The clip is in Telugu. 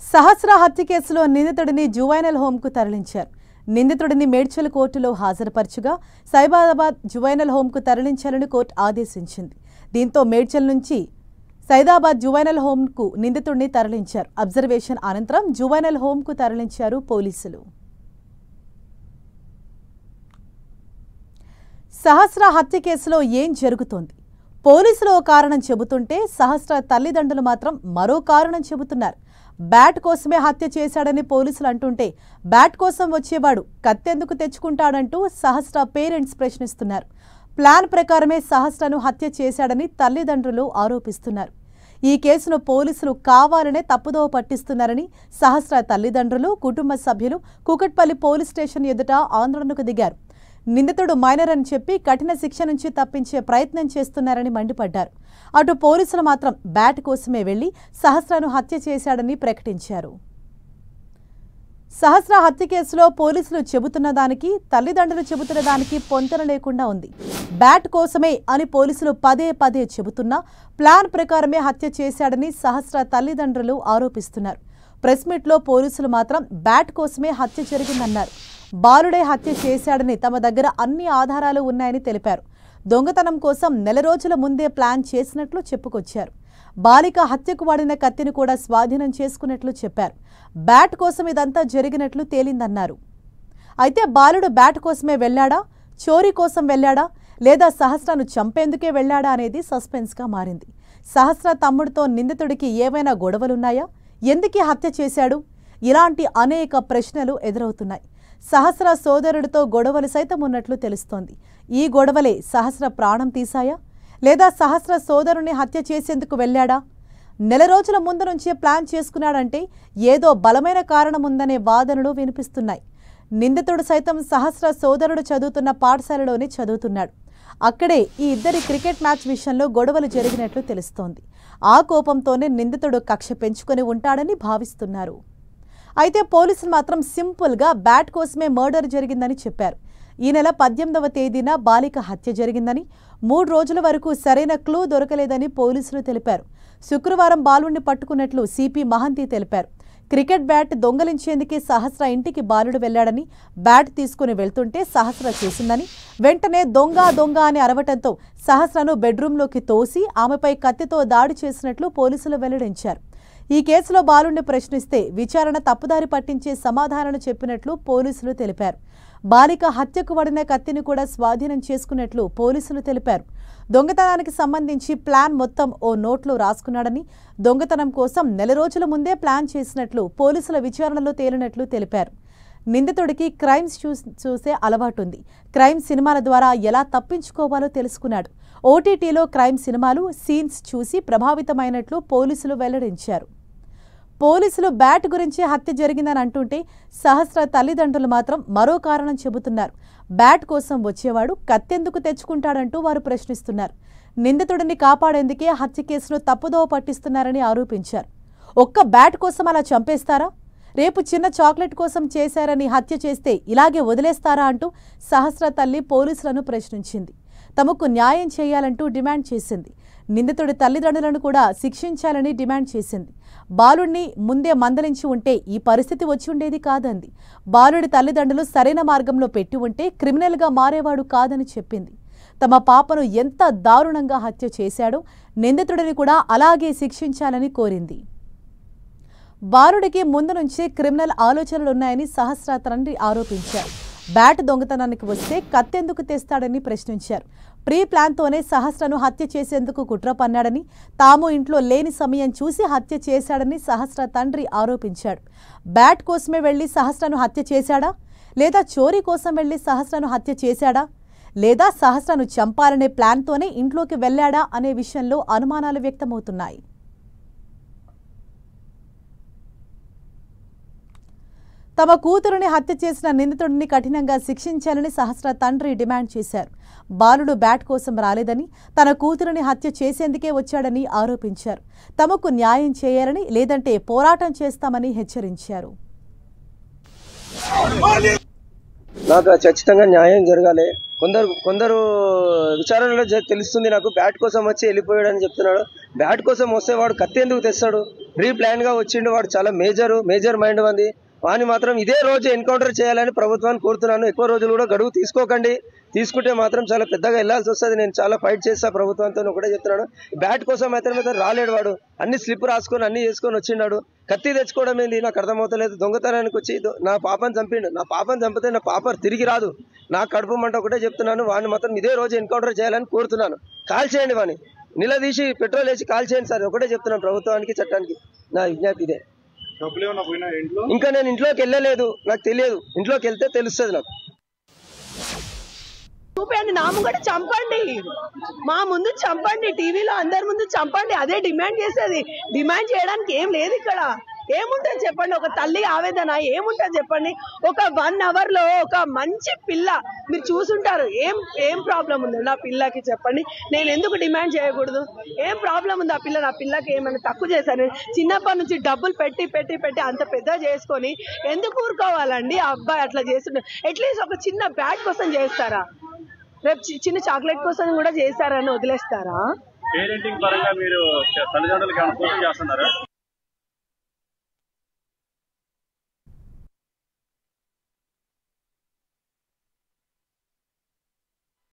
సహస్ర హత్య కేసులో నిందితుడిని జువైనల్ హోంకు తరలించారు. నిందితుడిని మేడ్చల్ కోర్టులో హాజరుపరచగా సైదాబాద్ జువైనల్ హోంకు తరలించాలని కోర్టు ఆదేశించింది. దీంతో మేడ్చల్ నుంచి సైదాబాద్ జువైనల్ హోంకు నిందితుడిని తరలించారు. అబ్జర్వేషన్ అనంతరం జువైనల్ హోంకు తరలించారు పోలీసులు. సహస్ర హత్య కేసులో ఏం జరుగుతోంది? పోలీసులు ఓ కారణం చెబుతుంటే సహస్ర తల్లిదండ్రులు మాత్రం మరో కారణం చెబుతున్నారు. బ్యాట్ కోసమే హత్య చేశాడని పోలీసులు అంటుంటే బ్యాట్ కోసం వచ్చేవాడు కత్తెందుకు తెచ్చుకుంటాడంటూ సహస్ర పేరెంట్స్ ప్రశ్నిస్తున్నారు. ప్లాన్ ప్రకారమే సహస్రను హత్య చేశాడని తల్లిదండ్రులు ఆరోపిస్తున్నారు. ఈ కేసును పోలీసులు కావాలనే తప్పుదోవ పట్టిస్తున్నారని సహస్ర తల్లిదండ్రులు, కుటుంబ సభ్యులు కూకట్పల్లి పోలీస్ స్టేషన్ ఎదుట ఆందోళనకు దిగారు. నిందితుడు మైనర్ అని చెప్పి కఠిన శిక్ష నుంచి తప్పించే ప్రయత్నం చేస్తున్నారని మండిపడ్డారు. అటు పోలీసులు మాత్రం బ్యాట్ కోసమే వెళ్లి సహస్రను హత్య చేశాడని ప్రకటించారు. సహస్ర హత్య కేసులో పోలీసులు చెబుతున్న దానికి, తల్లిదండ్రులు చెబుతున్న దానికి పొంతన లేకుండా ఉంది. బ్యాట్ కోసమే అని పోలీసులు పదే పదే చెబుతున్నా ప్లాన్ ప్రకారమే హత్య చేశాడని సహస్ర తల్లిదండ్రులు ఆరోపిస్తున్నారు. ప్రెస్ మీట్లో పోలీసులు మాత్రం బ్యాట్ కోసమే హత్య జరిగిందన్నారు. బాలుడే హత్య చేశాడని తమ దగ్గర అన్ని ఆధారాలు ఉన్నాయని తెలిపారు. దొంగతనం కోసం నెల రోజుల ముందే ప్లాన్ చేసినట్లు చెప్పుకొచ్చారు. బాలిక హత్యకు వాడిన కత్తిని కూడా స్వాధీనం చేసుకున్నట్లు చెప్పారు. బ్యాట్ కోసం ఇదంతా జరిగినట్లు తేలిందన్నారు. అయితే బాలుడు బ్యాట్ కోసమే వెళ్లాడా, చోరీ కోసం వెళ్లాడా, లేదా సహస్రను చంపేందుకే వెళ్లాడా అనేది సస్పెన్స్గా మారింది. సహస్ర తమ్ముడితో నిందితుడికి ఏవైనా గొడవలున్నాయా? ఎందుకీ హత్య చేశాడు? ఇలాంటి అనేక ప్రశ్నలు ఎదురవుతున్నాయి. సహస్ర సోదరుడితో గొడవలు సైతం ఉన్నట్లు తెలుస్తోంది. ఈ గొడవలే సహస్ర ప్రాణం తీశాయా, లేదా సహస్ర సోదరుని హత్య చేసేందుకు వెళ్లాడా? నెల రోజుల ముందు నుంచే ప్లాన్ చేసుకున్నాడంటే ఏదో బలమైన కారణం ఉందనే వాదనలు వినిపిస్తున్నాయి. నిందితుడు సైతం సహస్ర సోదరుడు చదువుతున్న పాఠశాలలోనే చదువుతున్నాడు. అక్కడే ఈ ఇద్దరి క్రికెట్ మ్యాచ్ విషయంలో గొడవలు జరిగినట్లు తెలుస్తోంది. ఆ కోపంతోనే నిందితుడు కక్ష పెంచుకొని ఉంటాడని భావిస్తున్నారు. అయితే పోలీసులు మాత్రం సింపుల్గా బ్యాట్ కోసమే మర్డర్ జరిగిందని చెప్పారు. ఈ నెల 18వ తేదీన బాలిక హత్య జరిగిందని, 3 రోజుల వరకు సరైన క్లూ దొరకలేదని పోలీసులు తెలిపారు. శుక్రవారం బాలుడిని పట్టుకున్నట్లు సిపి మహంతి తెలిపారు. క్రికెట్ బ్యాట్ దొంగలించేందుకే సహస్ర ఇంటికి బాలుడు వెళ్లాడని, బ్యాట్ తీసుకుని వెళ్తుంటే సహస్ర చూసిందని, వెంటనే దొంగ దొంగ అని అరవటంతో సహస్రను బెడ్రూంలోకి తోసి ఆమెపై కత్తితో దాడి చేసినట్లు పోలీసులు వెల్లడించారు. ఈ కేసులో బాలుడిని ప్రశ్నిస్తే విచారణ తప్పుదారి పట్టించే సమాధానాలు చెప్పినట్లు పోలీసులు తెలిపారు. బాలిక హత్యకు వాడిన కత్తిని కూడా స్వాధీనం చేసుకున్నట్లు పోలీసులు తెలిపారు. దొంగతనానికి సంబంధించి ప్లాన్ మొత్తం ఓ నోట్లో రాసుకున్నాడని, దొంగతనం కోసం నెల రోజుల ముందే ప్లాన్ చేసినట్లు పోలీసుల విచారణలో తేలినట్లు తెలిపారు. నిందితుడికి క్రైమ్స్ చూసే అలవాటుంది. క్రైమ్ సినిమాల ద్వారా ఎలా తప్పించుకోవాలో తెలుసుకున్నాడు. ఓటీటీలో క్రైమ్ సినిమాలు, సీన్స్ చూసి ప్రభావితమైనట్లు పోలీసులు వెల్లడించారు. పోలీసులు బ్యాట్ గురించి హత్య జరిగిందని అంటుంటే సహస్ర తల్లిదండ్రులు మాత్రం మరో కారణం చెబుతున్నారు. బ్యాట్ కోసం వచ్చేవాడు కత్తెందుకు తెచ్చుకుంటాడంటూ వారు ప్రశ్నిస్తున్నారు. నిందితుడిని కాపాడేందుకే హత్య కేసును తప్పుదోవ పట్టిస్తున్నారని ఆరోపించారు. ఒక్క బ్యాట్ కోసం అలా చంపేస్తారా? రేపు చిన్న చాక్లెట్ కోసం చేశారని హత్య చేస్తే ఇలాగే వదిలేస్తారా అంటూ సహస్ర తల్లి పోలీసులను ప్రశ్నించింది. తమకు న్యాయం చేయాలంటూ డిమాండ్ చేసింది. నిందితుడి తల్లిదండ్రులను కూడా శిక్షించాలని డిమాండ్ చేసింది. బాలుడిని ముందే మందలించి ఉంటే ఈ పరిస్థితి వచ్చి ఉండేది కాదంది. బాలుడి తల్లిదండ్రులు సరైన మార్గంలో పెట్టి ఉంటే క్రిమినల్గా మారేవాడు కాదని చెప్పింది. తమ పాపను ఎంత దారుణంగా హత్య చేశాడో నిందితుడిని కూడా అలాగే శిక్షించాలని కోరింది. బాలుడికి ముందు నుంచే క్రిమినల్ ఆలోచనలున్నాయని సహస్ర తండ్రి ఆరోపించారు. బ్యాట్ దొంగతనానికి వస్తే కత్తెందుకు తెస్తాడని ప్రశ్నించారు. ప్రీ ప్లాన్తోనే సహస్రను హత్య చేసేందుకు కుట్ర పన్నాడని, తాము ఇంట్లో లేని సమయం చూసి హత్య చేశాడని సహస్ర తండ్రి ఆరోపించాడు. బ్యాట్ కోసమే వెళ్లి సహస్రను హత్య చేశాడా, లేదా చోరీ కోసం వెళ్లి సహస్రను హత్య చేశాడా, లేదా సహస్రను చంపాలనే ప్లాన్తోనే ఇంట్లోకి వెళ్లాడా అనే విషయంలో అనుమానాలు వ్యక్తమవుతున్నాయి. తమ కూతురుని హత్య చేసిన నిందితుడిని కఠినంగా శిక్షించాలని సహస్ర తండ్రి డిమాండ్ చేశారు. బాలుడు బ్యాట్ కోసం రాలేదని, తన కూతురుని హత్య చేసేందుకే వచ్చాడని ఆరోపించారు. తమకు న్యాయం చేయాలని, లేదంటే పోరాటం చేస్తామని హెచ్చరించారు. నాకు ఖచ్చితంగా న్యాయం జరగాలి. కొందరు విచారణలో తెలుస్తుంది నాకు బ్యాట్ కోసం వచ్చి వెళ్ళిపోయాడు అని చెప్తున్నాడు. బ్యాట్ కోసం వస్తే వాడు కత్తి ఎందుకు తెస్తాడు? ప్రీ ప్లాన్ గా వచ్చిండు. వాడు చాలా మేజర్ మైండ్ ఉంది. వాని మాత్రం ఇదే రోజు ఎన్కౌంటర్ చేయాలని ప్రభుత్వాన్ని కోరుతున్నాను. ఎక్కువ రోజులు కూడా గడువు తీసుకోకండి. తీసుకుంటే మాత్రం చాలా పెద్దగా వెళ్లాల్సి వస్తుంది. నేను చాలా ఫైట్ చేస్తా ప్రభుత్వంతో ఒకటే చెప్తున్నాడు. బ్యాట్ కోసం అయితే రాలేడు వాడు. అన్ని స్లిప్ రాసుకొని అన్ని చేసుకొని వచ్చిండాడు. కత్తి తెచ్చుకోవడం ఏంది నాకు అర్థమవుతలేదు. దొంగతనానికి వచ్చి నా పాపని చంపిండు. నా పాపని చంపితే నా పాప తిరిగి రాదు. నా కడుపు మంట ఒకటే చెప్తున్నాను. వాడిని మాత్రం ఇదే రోజు ఎన్కౌంటర్ చేయాలని కోరుతున్నాను. కాల్ చేయండి వాడిని, నిలదీసి పెట్రోల్ వేసి కాల్ చేయండి సార్. ఒకటే చెప్తున్నాను ప్రభుత్వానికి, చట్టానికి నా విజ్ఞప్తి ఇదే. ఇంకా నేను ఇంట్లోకి వెళ్ళలేదు, నాకు తెలియదు. ఇంట్లోకి వెళ్తే తెలుస్తుంది నాకు. చూపండి, నా ముంగట చంపండి, మా ముందు చంపండి, టీవీలో అందరి ముందు చంపండి. అదే డిమాండ్ చేసేది. డిమాండ్ చేయడానికి ఏం లేదు ఇక్కడ. ఏముంటుంది చెప్పండి? ఒక తల్లి ఆవేదన ఏముంటుంది చెప్పండి? ఒక 1 hour లో ఒక మంచి పిల్ల మీరు చూసుంటారు. ఏం ప్రాబ్లం ఉంది నా పిల్లకి చెప్పండి? నేను ఎందుకు డిమాండ్ చేయకూడదు? ఏం ప్రాబ్లం ఉంది ఆ పిల్ల? నా పిల్లకి ఏమైనా తక్కువ చేశాను? చిన్నప్పటి నుంచి డబ్బులు పెట్టి పెట్టి పెట్టి అంత పెద్ద చేసుకొని ఎందుకు ఊరుకోవాలండి? ఆ అబ్బాయి అట్లా చేస్తుండే. అట్లీస్ట్ ఒక చిన్న బ్యాట్ కోసం చేస్తారా? రేపు చిన్న చాక్లెట్ కోసం కూడా చేస్తారని వదిలేస్తారా? పేరెంటింగ్ పరంగా మీరు తల్లిదండ్రులకి ఏమైనా కోచింగ్ చేస్తున్నారా?